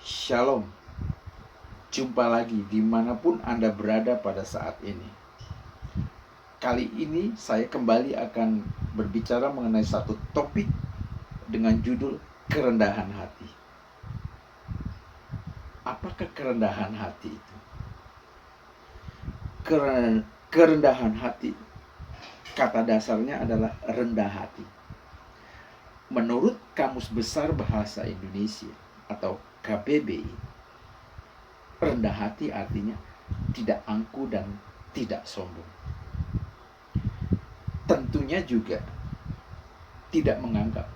Shalom, jumpa lagi dimanapun Anda berada pada saat ini. Kali ini saya kembali akan berbicara mengenai satu topik dengan judul kerendahan hati. Apakah kerendahan hati itu? Kerendahan hati, kata dasarnya adalah rendah hati. Menurut Kamus Besar Bahasa Indonesia atau KBBI, rendah hati artinya tidak angkuh dan tidak sombong. Tentunya juga tidak menganggap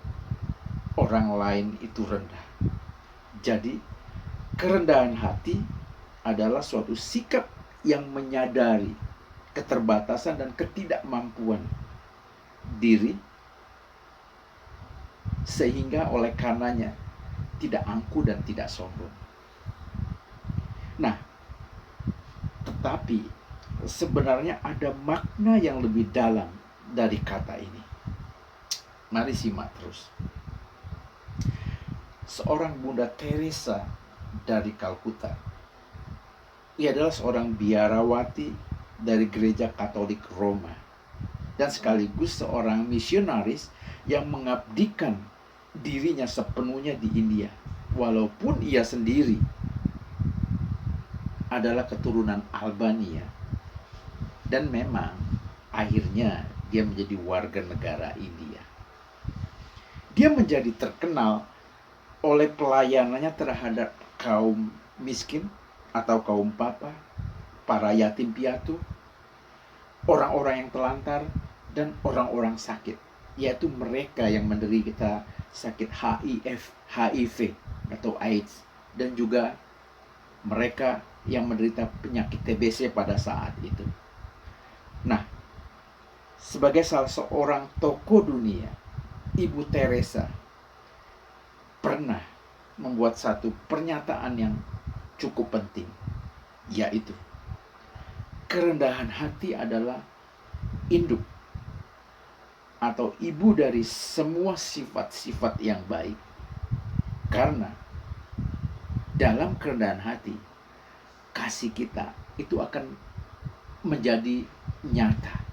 orang lain itu rendah. Jadi, kerendahan hati adalah suatu sikap yang menyadari keterbatasan dan ketidakmampuan diri, sehingga oleh karenanya tidak angkuh dan tidak sombong. Nah, tetapi sebenarnya ada makna yang lebih dalam dari kata ini. Mari simak terus. Seorang Bunda Teresa dari Kalkuta, ia adalah seorang biarawati dari gereja Katolik Roma dan sekaligus seorang misionaris yang mengabdikan dirinya sepenuhnya di India, walaupun ia sendiri adalah keturunan Albania dan memang akhirnya dia menjadi warga negara India. Dia menjadi terkenal oleh pelayanannya terhadap kaum miskin atau kaum papa, para yatim piatu, orang-orang yang telantar, dan orang-orang sakit, yaitu mereka yang menderita sakit HIV atau AIDS, dan juga mereka yang menderita penyakit TBC pada saat itu. Nah, sebagai salah seorang tokoh dunia, Ibu Teresa pernah membuat satu pernyataan yang cukup penting, yaitu kerendahan hati adalah induk atau ibu dari semua sifat-sifat yang baik. Karena dalam kerendahan hati, kasih kita itu akan menjadi nyata.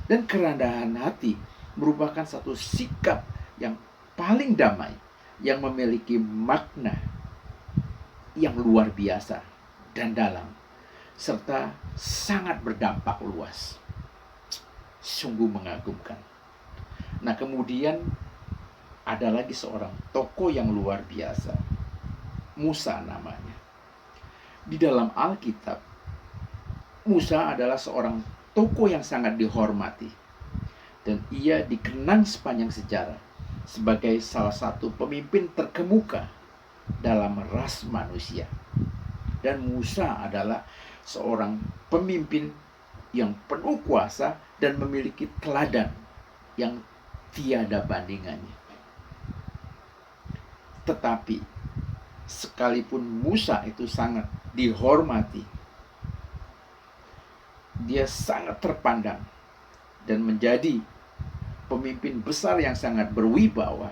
Dan kerendahan hati merupakan satu sikap yang paling damai, yang memiliki makna yang luar biasa dan dalam, serta sangat berdampak luas. Sungguh mengagumkan. Nah, kemudian ada lagi seorang tokoh yang luar biasa, Musa namanya. Di dalam Alkitab, Musa adalah seorang tokoh yang sangat dihormati, dan ia dikenang sepanjang sejarah sebagai salah satu pemimpin terkemuka dalam ras manusia. Dan Musa adalah seorang pemimpin yang penuh kuasa dan memiliki teladan yang tiada bandingannya. Tetapi sekalipun Musa itu sangat dihormati, dia sangat terpandang dan menjadi pemimpin besar yang sangat berwibawa.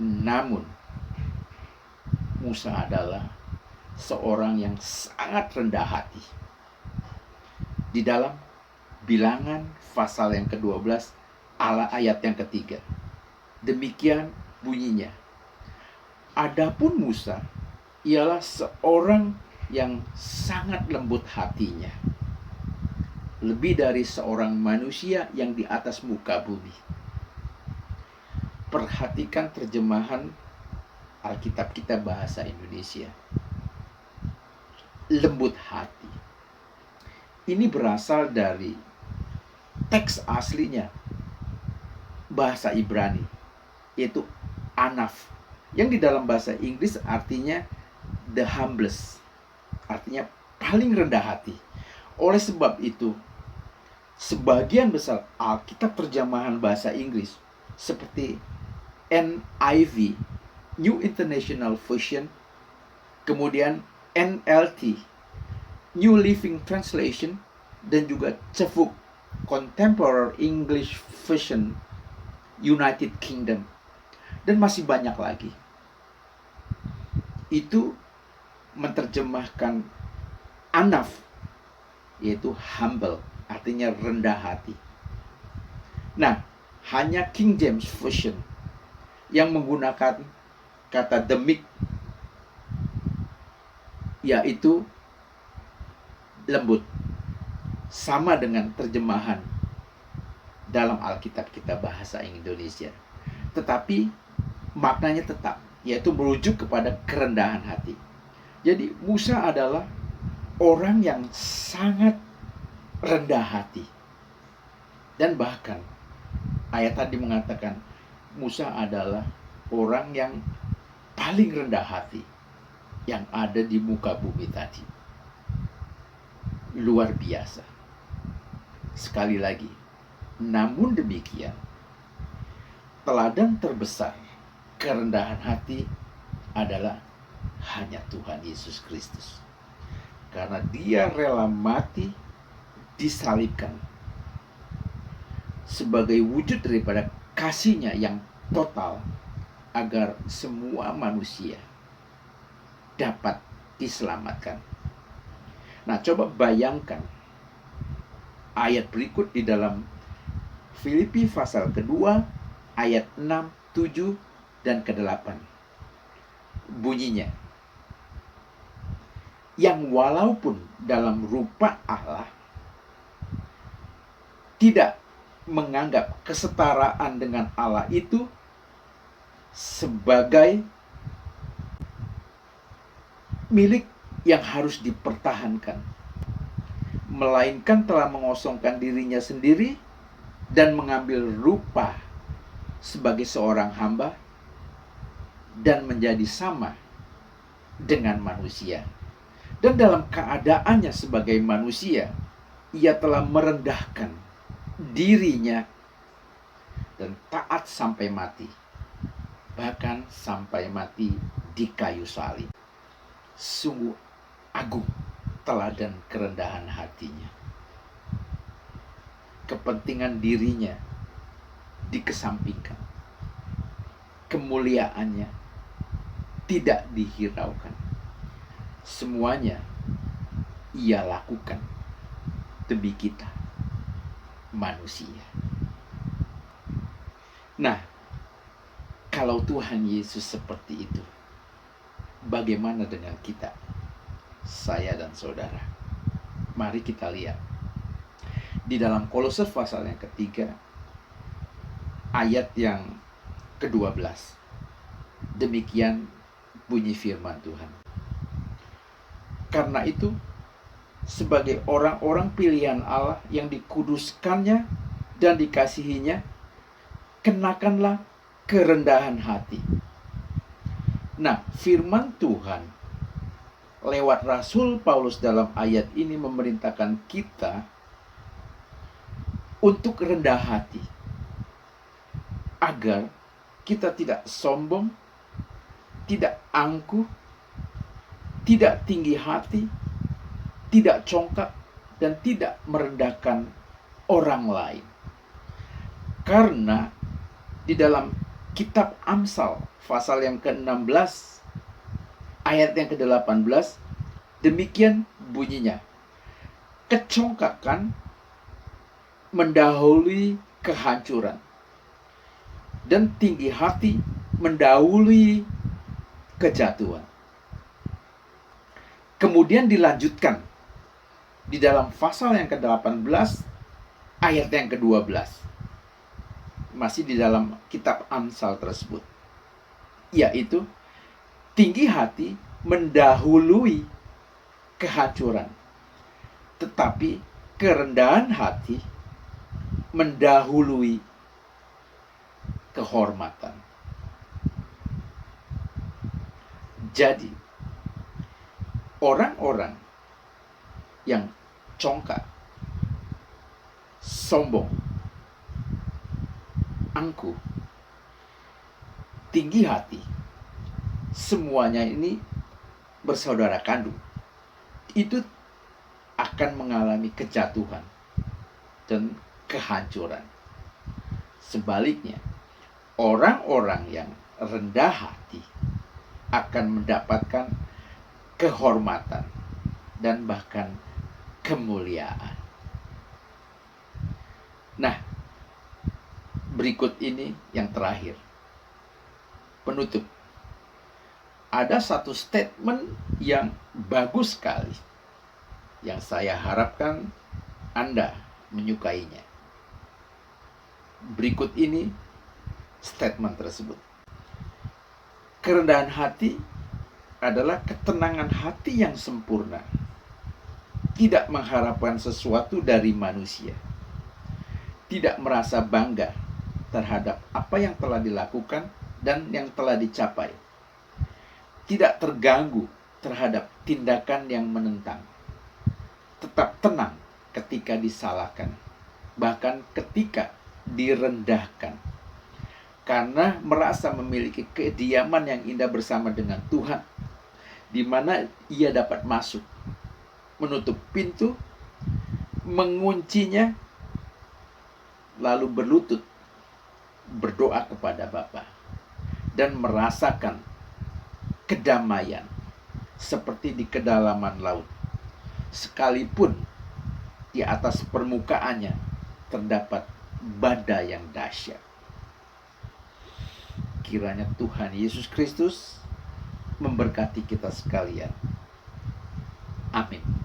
Namun Musa adalah seorang yang sangat rendah hati. Di dalam Bilangan pasal yang ke-12 ayat yang ketiga, demikian bunyinya, adapun Musa ialah seorang yang sangat lembut hatinya, lebih dari seorang manusia yang di atas muka bumi. Perhatikan terjemahan Alkitab kita bahasa Indonesia. Lembut hati. Ini berasal dari teks aslinya bahasa Ibrani, yaitu anaf, yang di dalam bahasa Inggris artinya the humblest, artinya paling rendah hati. Oleh sebab itu, sebagian besar Alkitab terjemahan bahasa Inggris seperti NIV, New International Version, kemudian NLT, New Living Translation, dan juga CEVUK, Contemporary English Version, United Kingdom, dan masih banyak lagi. itu menerjemahkan anaf, yaitu humble, artinya rendah hati. Nah, hanya King James Version yang menggunakan kata the meek, yaitu lembut, sama dengan terjemahan dalam Alkitab kita bahasa Indonesia. Tetapi maknanya tetap, yaitu merujuk kepada kerendahan hati. Jadi Musa adalah orang yang sangat rendah hati. Dan bahkan ayat tadi mengatakan Musa adalah orang yang paling rendah hati yang ada di muka bumi tadi. Luar biasa. Sekali lagi, namun demikian, teladan terbesar kerendahan hati adalah hanya Tuhan Yesus Kristus. Karena Dia rela mati, disalibkan sebagai wujud daripada kasih-Nya yang total, agar semua manusia dapat diselamatkan. Nah, coba bayangkan ayat berikut di dalam Filipi pasal kedua ayat 6, 7, dan ke-8. Bunyinya, yang walaupun dalam rupa Allah tidak menganggap kesetaraan dengan Allah itu sebagai milik yang harus dipertahankan, melainkan telah mengosongkan dirinya sendiri dan mengambil rupa sebagai seorang hamba dan menjadi sama dengan manusia. Dan dalam keadaannya sebagai manusia, Ia telah merendahkan dirinya dan taat sampai mati, bahkan sampai mati di kayu salib. Sungguh agung teladan kerendahan hatinya. Kepentingan dirinya dikesampingkan, kemuliaannya tidak dihiraukan. Semuanya Ia lakukan demi kita, manusia. Nah, kalau Tuhan Yesus seperti itu, bagaimana dengan kita, saya dan saudara? Mari kita lihat di dalam Kolose pasal yang ketiga, ayat yang ke-12. Demikian bunyi firman Tuhan. Karena itu, sebagai orang-orang pilihan Allah yang dikuduskannya dan dikasihinya, kenakanlah kerendahan hati. Nah, firman Tuhan lewat Rasul Paulus dalam ayat ini memerintahkan kita untuk rendah hati, agar kita tidak sombong, tidak angkuh, tidak tinggi hati, tidak congkak, dan tidak merendahkan orang lain. Karena di dalam kitab Amsal pasal yang ke-16 ayat yang ke-18, demikian bunyinya, kecongkakan mendahului kehancuran, dan tinggi hati mendahului kejatuhan. Kemudian dilanjutkan di dalam pasal yang ke-18 ayat yang ke-12. Masih di dalam kitab Amsal tersebut. Yaitu, tinggi hati mendahului kehancuran, tetapi kerendahan hati mendahului kehormatan. Jadi, orang-orang yang congkak, sombong, angkuh, tinggi hati, semuanya ini bersaudara kandung. Itu akan mengalami kejatuhan dan kehancuran. Sebaliknya, orang-orang yang rendah hati akan mendapatkan kehormatan dan bahkan kemuliaan. Nah, berikut ini yang terakhir, penutup. Ada satu statement yang bagus sekali, yang saya harapkan Anda menyukainya. Berikut ini statement tersebut. Kerendahan hati adalah ketenangan hati yang sempurna, tidak mengharapkan sesuatu dari manusia, tidak merasa bangga terhadap apa yang telah dilakukan dan yang telah dicapai, tidak terganggu terhadap tindakan yang menentang, tetap tenang ketika disalahkan, bahkan ketika direndahkan, karena merasa memiliki kediaman yang indah bersama dengan Tuhan, di mana ia dapat masuk, menutup pintu, menguncinya, lalu berlutut berdoa kepada Bapa, dan merasakan kedamaian seperti di kedalaman laut, sekalipun di atas permukaannya terdapat badai yang dahsyat. Kiranya Tuhan Yesus Kristus memberkati kita sekalian. Amin.